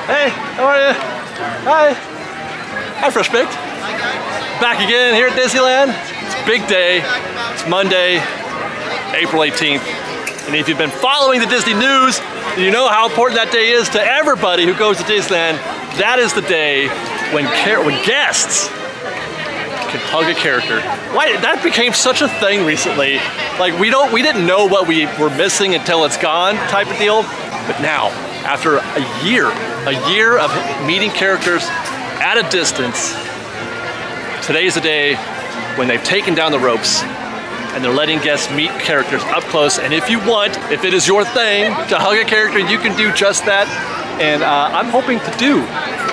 Hey, how are you? Hi. Hi, Fresh Baked. Back again here at Disneyland. It's a big day. It's Monday, April 18th. And if you've been following the Disney news, you know how important that day is to everybody who goes to Disneyland. That is the day when guests can hug a character. Why that became such a thing recently. Like we didn't know what we were missing until it's gone type of deal. But now, after a year of meeting characters at a distance, today is the day when they've taken down the ropes and they're letting guests meet characters up close. And if you want, if it is your thing to hug a character, you can do just that. And I'm hoping to do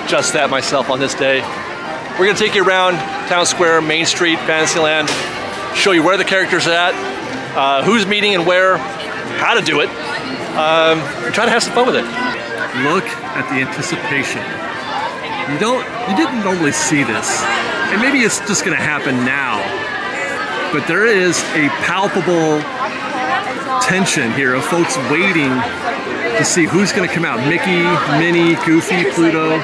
just that myself on this day. We're gonna take you around Town Square, Main Street, Fantasyland, show you where the character's at, who's meeting and where, how to do it, and try to have some fun with it. Look at the anticipation. You didn't normally see this, and maybe it's just gonna happen now, but there is a palpable tension here of folks waiting to see who's gonna come out. Mickey, Minnie, Goofy, Pluto.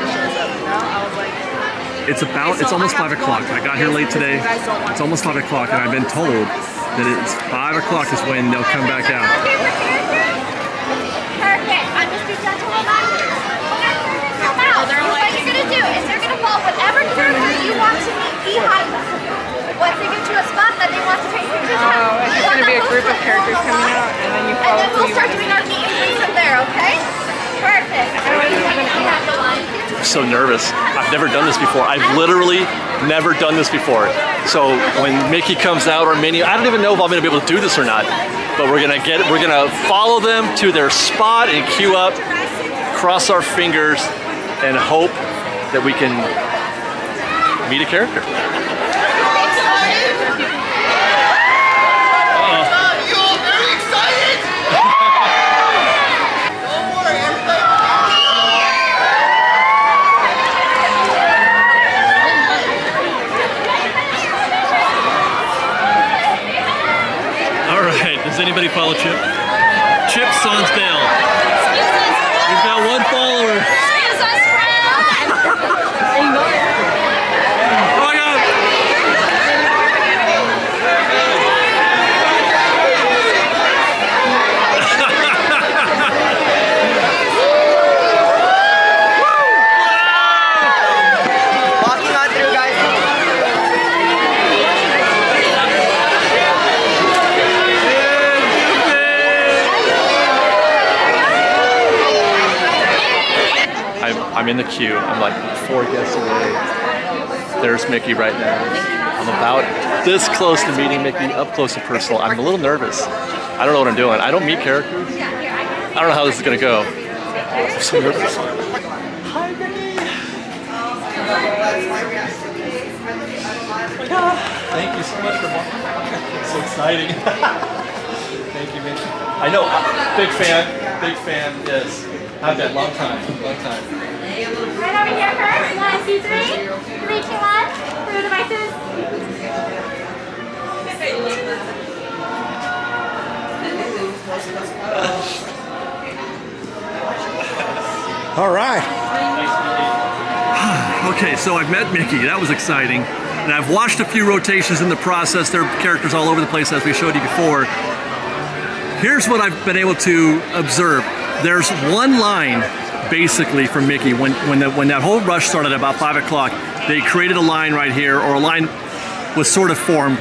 It's almost 5 o'clock. I got here late today. It's almost 5 o'clock, and I've been told that it's 5 o'clock is when they'll come back out. Perfect. I'm just be gentle about it. Now, what you're gonna do is you're gonna follow whatever character you want to meet behind them. Once they get to a spot that they want to take pictures of, it's gonna be a group of characters coming out, and then you follow. And then we'll start doing our meet and greet from there. Okay? Perfect. I'm so nervous. I've never done this before. I've literally never done this before. So when Mickey comes out or Minnie, I don't even know if I'm gonna be able to do this or not. But we're gonna follow them to their spot and queue up, cross our fingers, and hope that we can meet a character. Does anybody follow Chip? Chip Sonsdale. We've got one follower. Excuse us, friend. Oh my God. Walking on through, guys. I'm in the queue. I'm like 4 guests away. There's Mickey right now. I'm about this close to meeting Mickey, up close and personal. I'm a little nervous. I don't know what I'm doing. I don't meet characters. I don't know how this is gonna go. I'm so nervous. Hi, Mickey. Thank you so much for watching. It's so exciting. Thank you, Mickey. I know, big fan, yes. I've been long time. Right over here first. 1, 2, 3. 3, 2, 1. Through devices. All right. Okay, so I've met Mickey. That was exciting. And I've watched a few rotations in the process. There are characters all over the place, as we showed you before. Here's what I've been able to observe. There's one line, basically, from Mickey. When that whole rush started at about 5 o'clock, they created a line right here, or a line was sort of formed,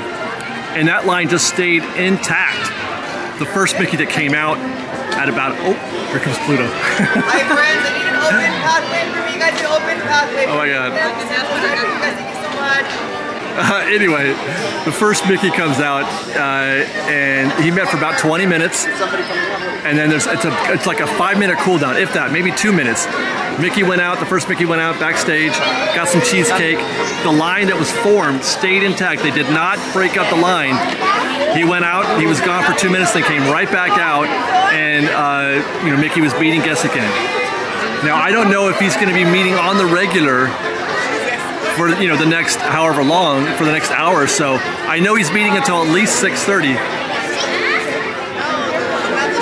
and that line just stayed intact. The first Mickey that came out at about, oh, here comes Pluto. Hi friends, I need an open pathway for me. You guys an open pathway. Oh my God. Thank you so much. Anyway, the first Mickey comes out, and he met for about 20 minutes, and then it's like a 5-minute cooldown, if that, maybe 2 minutes. Mickey went out, the first Mickey went out backstage, got some cheesecake. The line that was formed stayed intact. They did not break up the line. He went out, he was gone for 2 minutes, then came right back out, and Mickey was meeting guests again. Now, I don't know if he's going to be meeting on the regular for the next however long, for the next hour or so. I know he's meeting until at least 6:30.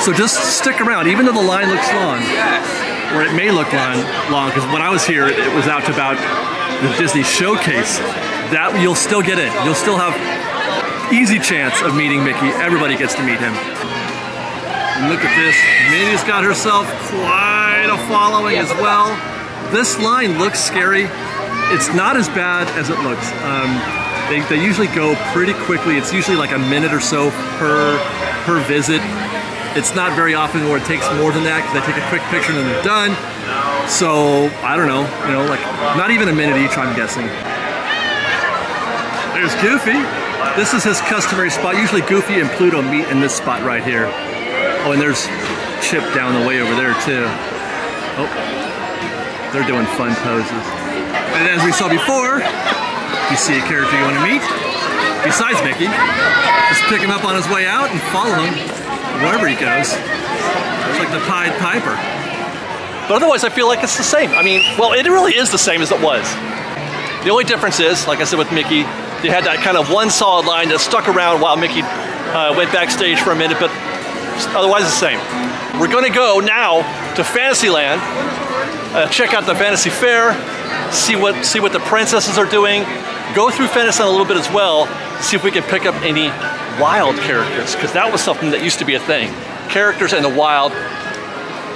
So just stick around, even though the line looks long. or it may look long, because when I was here, it was out to about the Disney Showcase. That you'll still get in. You'll still have easy chance of meeting Mickey. Everybody gets to meet him. And look at this. Minnie's got herself quite a following as well. This line looks scary. It's not as bad as it looks. They usually go pretty quickly. It's usually like a minute or so per visit. It's not very often where it takes more than that, because they take a quick picture and then they're done. So I don't know, like not even a minute each, I'm guessing. There's Goofy. This is his customary spot. Usually Goofy and Pluto meet in this spot right here. Oh, and there's Chip down the way over there too. Oh, they're doing fun poses. And as we saw before, you see a character you want to meet, besides Mickey, just pick him up on his way out and follow him wherever he goes. It's like the Pied Piper. But otherwise, I feel like it's the same. I mean, well, it really is the same as it was. The only difference is, like I said with Mickey, they had that kind of one solid line that stuck around while Mickey went backstage for a minute, but otherwise the same. We're going to go now to Fantasyland, check out the Fantasy Fair, see what the princesses are doing, go through Fantasyland a little bit as well, see if we can pick up any wild characters, because that was something that used to be a thing. Characters in the wild.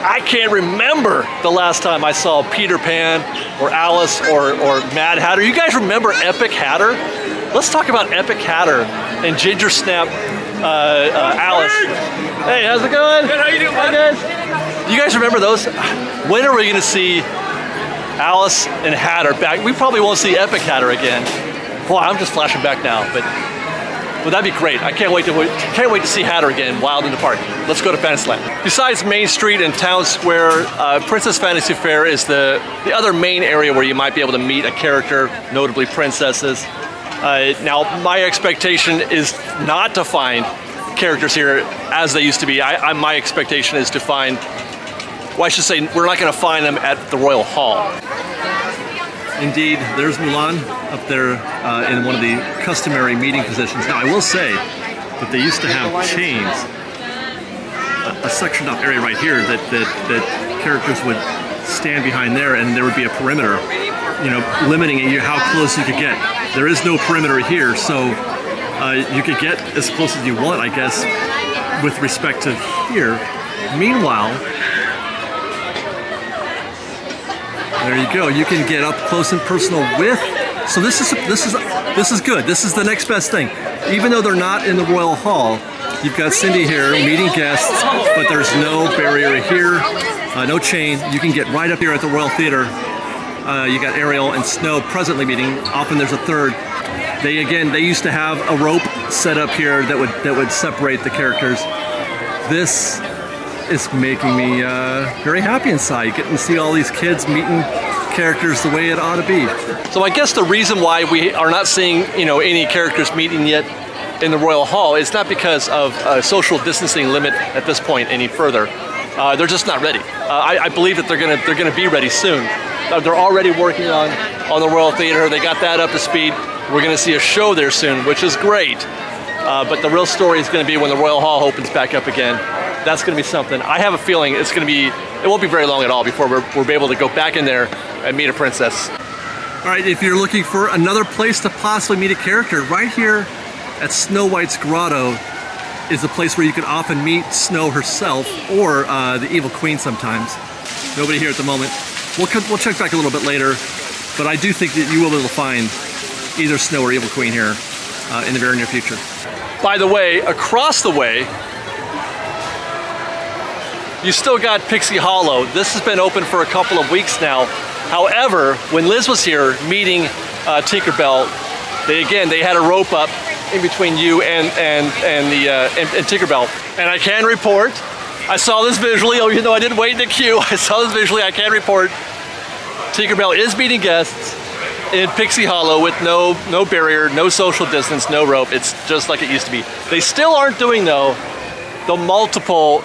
I can't remember the last time I saw Peter Pan or Alice or Mad Hatter. You guys remember Epic Hatter? Let's talk about Epic Hatter and Ginger Snap Alice. Hey, how's it going? Good, how you doing, bud? Good. You guys remember those? When are we gonna see Alice and Hatter back? We probably won't see Epic Hatter again. Boy, I'm just flashing back now, but that'd be great. I can't wait to see Hatter again, wild in the park. Let's go to Fantasyland. Besides Main Street and Town Square, Princess Fantasy Fair is the other main area where you might be able to meet a character, notably princesses. Now, my expectation is not to find characters here as they used to be. My expectation is to find, well, I should say, we're not going to find them at the Royal Hall. Indeed, there's Mulan up there in one of the customary meeting positions. Now, I will say that they used to have chains, a sectioned off area right here that characters would stand behind there, and there would be a perimeter, limiting you how close you could get. There is no perimeter here, so you could get as close as you want, I guess, with respect to here. Meanwhile, there you go. You can get up close and personal with. So this is good. This is the next best thing. Even though they're not in the Royal Hall, you've got Cindy here meeting guests, but there's no barrier here, no chain. You can get right up here at the Royal Theater. You got Ariel and Snow presently meeting. Often there's a third. They used to have a rope set up here that would separate the characters. This is making me very happy inside, getting to see all these kids meeting characters the way it ought to be. So I guess the reason why we are not seeing any characters meeting yet in the Royal Hall is not because of a social distancing limit at this point any further. They're just not ready. I believe that they're gonna be ready soon. They're already working on the Royal Theater. They got that up to speed. We're gonna see a show there soon, which is great. But the real story is gonna be when the Royal Hall opens back up again. That's gonna be something. I have a feeling it won't be very long at all before we're able to go back in there and meet a princess. All right, if you're looking for another place to possibly meet a character, right here at Snow White's Grotto is a place where you can often meet Snow herself or the Evil Queen sometimes. Nobody here at the moment. We'll check back a little bit later, but I do think that you will be able to find either Snow or Evil Queen here in the very near future. By the way, across the way, you still got Pixie Hollow. This has been open for a couple of weeks now. However, when Liz was here meeting Tinkerbell, they had a rope up in between you and Tinkerbell. And I can report, I saw this visually, even though I didn't wait in the queue, I saw this visually, I can report, Tinkerbell is meeting guests in Pixie Hollow with no barrier, no social distance, no rope. It's just like it used to be. They still aren't doing, though, the multiple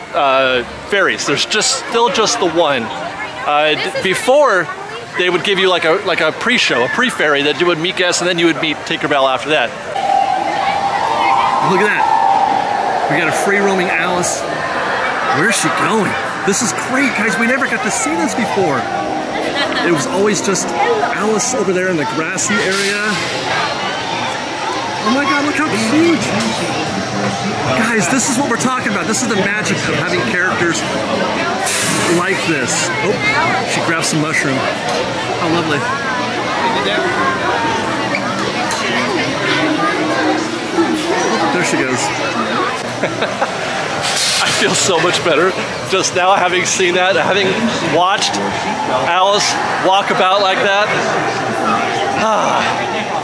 ferries. There's still just the one. Before, they would give you like a pre-show, a pre-ferry that you would meet guests and then you would meet Tinkerbell after that. Look at that. We got a free roaming Alice. Where's she going? This is great, guys. We never got to see this before. It was always just Alice over there in the grassy area. Oh my God, look how cute. Guys, this is what we're talking about. This is the magic of having characters like this. Oh, she grabbed some mushroom. How lovely. There she goes. I feel so much better just now having seen that, having watched Alice walk about like that.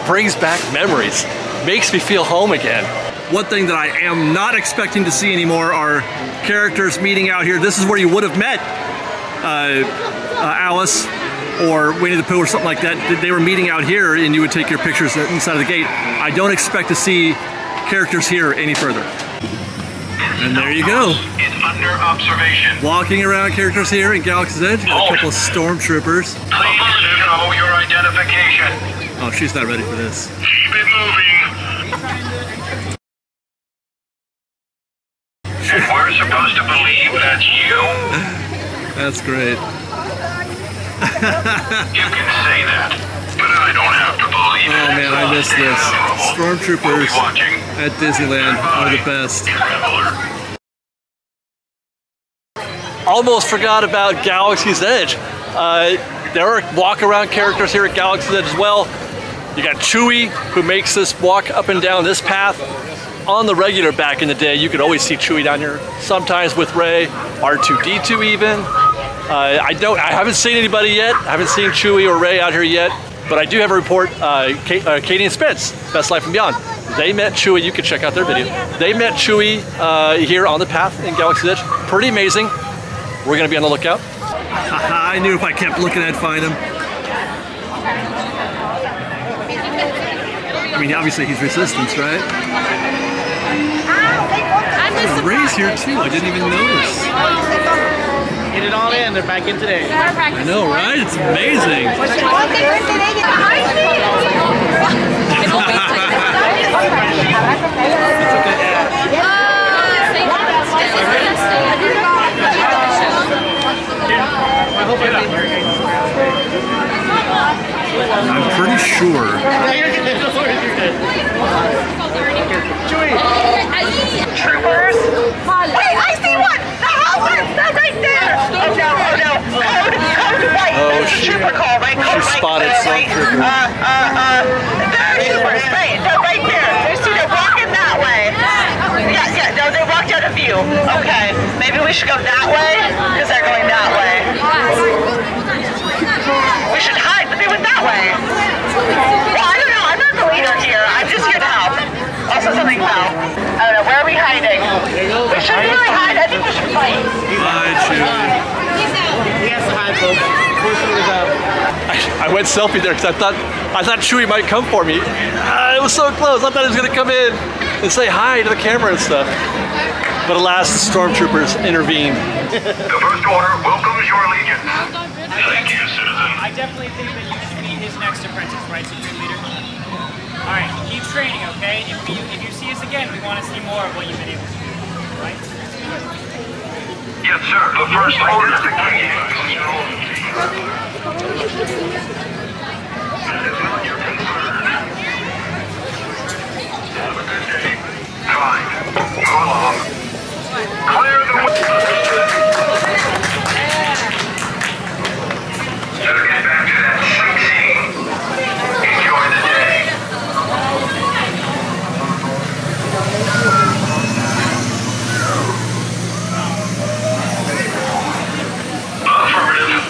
Brings back memories, makes me feel home again. One thing that I am not expecting to see anymore are characters meeting out here. This is where you would have met Alice or Winnie the Pooh or something like that. They were meeting out here and you would take your pictures inside of the gate. I don't expect to see characters here any further. And there you go. It's under observation. Walking around characters here in Galaxy's Edge. Got a couple of stormtroopers. Please show your identification. Oh, she's not ready for this. Keep it moving. And we're supposed to believe that's you? That's great. You can say that, but I don't have to believe it. Oh man, I miss this. Stormtroopers at Disneyland are the best. Almost forgot about Galaxy's Edge. There are walk-around characters here at Galaxy's Edge as well. You got Chewie, who makes this walk up and down this path. On the regular back in the day, you could always see Chewie down here. Sometimes with Rey, R2-D2 even. I haven't seen anybody yet. I haven't seen Chewie or Rey out here yet. But I do have a report, Katie and Spence, Best Life and Beyond. They met Chewie, you can check out their video. They met Chewie here on the path in Galaxy's Edge. Pretty amazing. We're gonna be on the lookout. I knew if I kept looking I'd find him. I mean, obviously he's Resistance, right? Rey's here too, I didn't even notice. Get it all in, they're back in today. I know, right? It's amazing. I'm pretty sure. Troopers? Wait, I see one! The Hoffman! They're right there! Oh no, oh no. Code white. Oh, Trooper call, right? Code she white. spotted some trooper. They're troopers, right? They're right there. They're walking that way. Yeah, no, they walked out of view. Okay, maybe we should go that way? Because they're going that way. We should hide, but they went that way. Well, I don't know. I'm not the leader here. I'm just here to help. Also, something fell. I don't know. Where are we hiding? We shouldn't really hide. I think we should fight. Hi, Chewie. He has to hide, folks. I went selfie there because I thought Chewie might come for me. It was so close. I thought he was gonna come in and say hi to the camera and stuff. But alas, the stormtroopers intervened. The First Order welcomes your allegiance. Thank you, citizen. I definitely think that you should be his next apprentice, right, Senior Leader? Alright, keep training, okay? If you see us again, we want to see more of what you've been able to do, right? Yes, sir. The First Order is the key. Fine. Go along. Clear the way. Better get back to that sightseeing. Enjoy the day. Affirmative.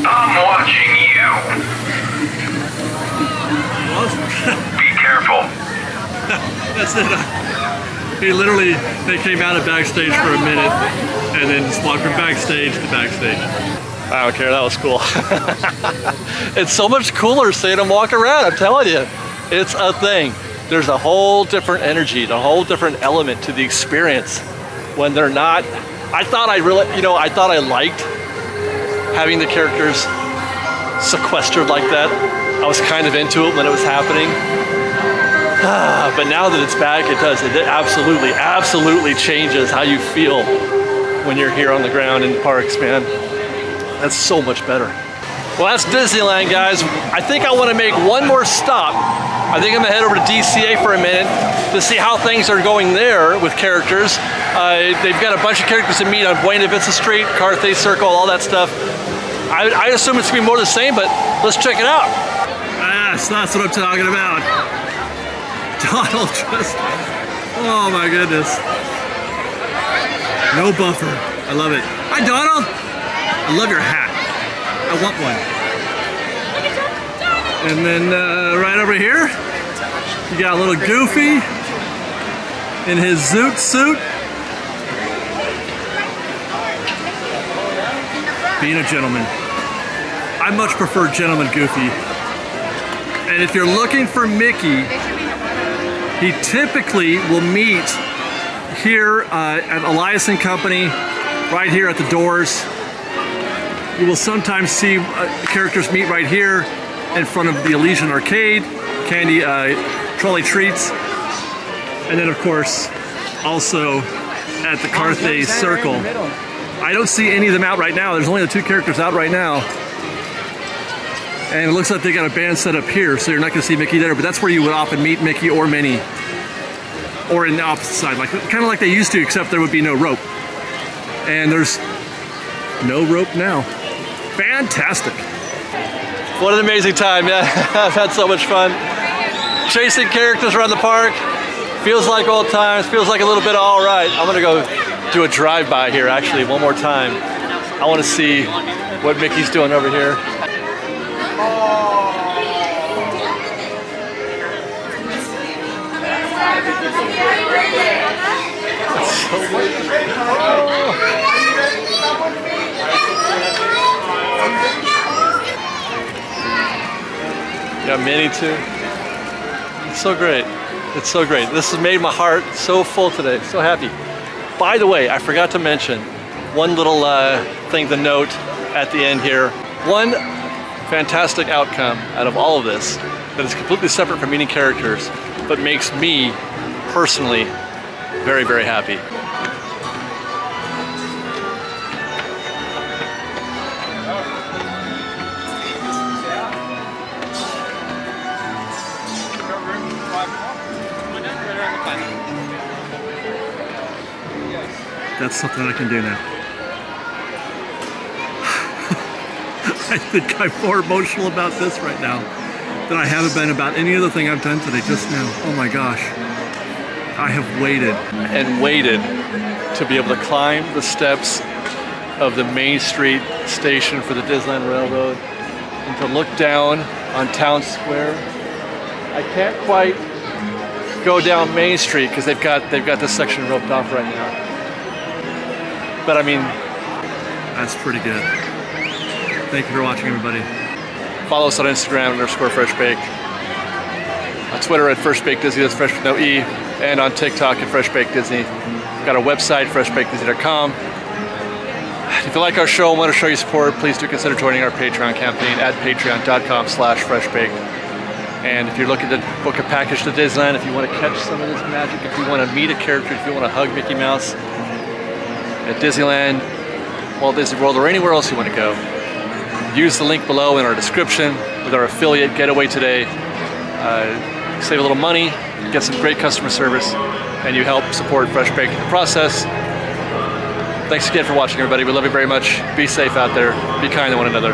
I'm watching you. Be careful. That's it. They came out of backstage for a minute and then just walked from backstage to backstage. I don't care, that was cool. It's so much cooler seeing them walk around, I'm telling you. It's a thing. There's a whole different energy, a whole different element to the experience when they're not. I thought I liked having the characters sequestered like that. I was kind of into it when it was happening. But now that it's back, it does. It absolutely changes how you feel when you're here on the ground in parks, man. That's so much better. Well, that's Disneyland, guys. I think I want to make one more stop. I think I'm gonna head over to DCA for a minute to see how things are going there with characters. They've got a bunch of characters to meet on Buena Vista Street, Carthay Circle, all that stuff. I assume it's gonna be more the same, but let's check it out. So that's what I'm talking about. Donald just, oh my goodness. No buffer, I love it. Hi Donald, I love your hat. I want one. And then right over here, you got a little Goofy in his Zoot suit. Being a gentleman. I much prefer Gentleman Goofy. And if you're looking for Mickey, he typically will meet here at Elias & Company, right here at the doors. You will sometimes see characters meet right here in front of the Elysian Arcade, Candy Trolley Treats, and then of course also at the Carthay Circle. I don't see any of them out right now. There's only the 2 characters out right now. And it looks like they got a band set up here, so you're not gonna see Mickey there, but that's where you would often meet Mickey or Minnie. Or in the opposite side, like kind of like they used to, except there would be no rope. And there's no rope now. Fantastic. What an amazing time, yeah. I've had so much fun. Chasing characters around the park. Feels like old times, feels like a little bit of all right. I'm gonna go do a drive-by here actually one more time. I wanna see what Mickey's doing over here. That's so weird. Got Minnie too. It's so great. It's so great. This has made my heart so full today. So happy. By the way, I forgot to mention one little thing to note at the end here. One fantastic outcome out of all of this that is completely separate from meeting characters, but makes me personally very, very happy. That's something I can do now. I think I'm more emotional about this right now than I haven't been about any other thing I've done today just now. Oh my gosh. I have waited and waited to be able to climb the steps of the Main Street station for the Disneyland Railroad and to look down on Town Square. I can't quite go down Main Street because they've got this section roped off right now. But I mean, that's pretty good. Thank you for watching, everybody. Follow us on Instagram _FreshBaked, on Twitter at FreshBakedDisney, that's Fresh with no E, and on TikTok at FreshBakedDisney. We've got our website, freshbakedisney.com. If you like our show and want to show your support, please do consider joining our Patreon campaign at patreon.com/freshbaked. And if you're looking to book a package to Disneyland, if you want to catch some of this magic, if you want to meet a character, if you want to hug Mickey Mouse at Disneyland, Walt Disney World, or anywhere else you want to go, use the link below in our description with our affiliate GetAwayToday. Save a little money, get some great customer service, and you help support Fresh Baked in the process. Thanks again for watching, everybody. We love you very much. Be safe out there. Be kind to one another.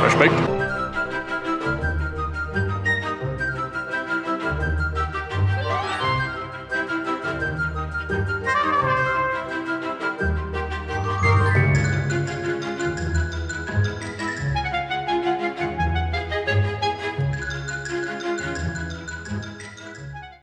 Fresh Baked.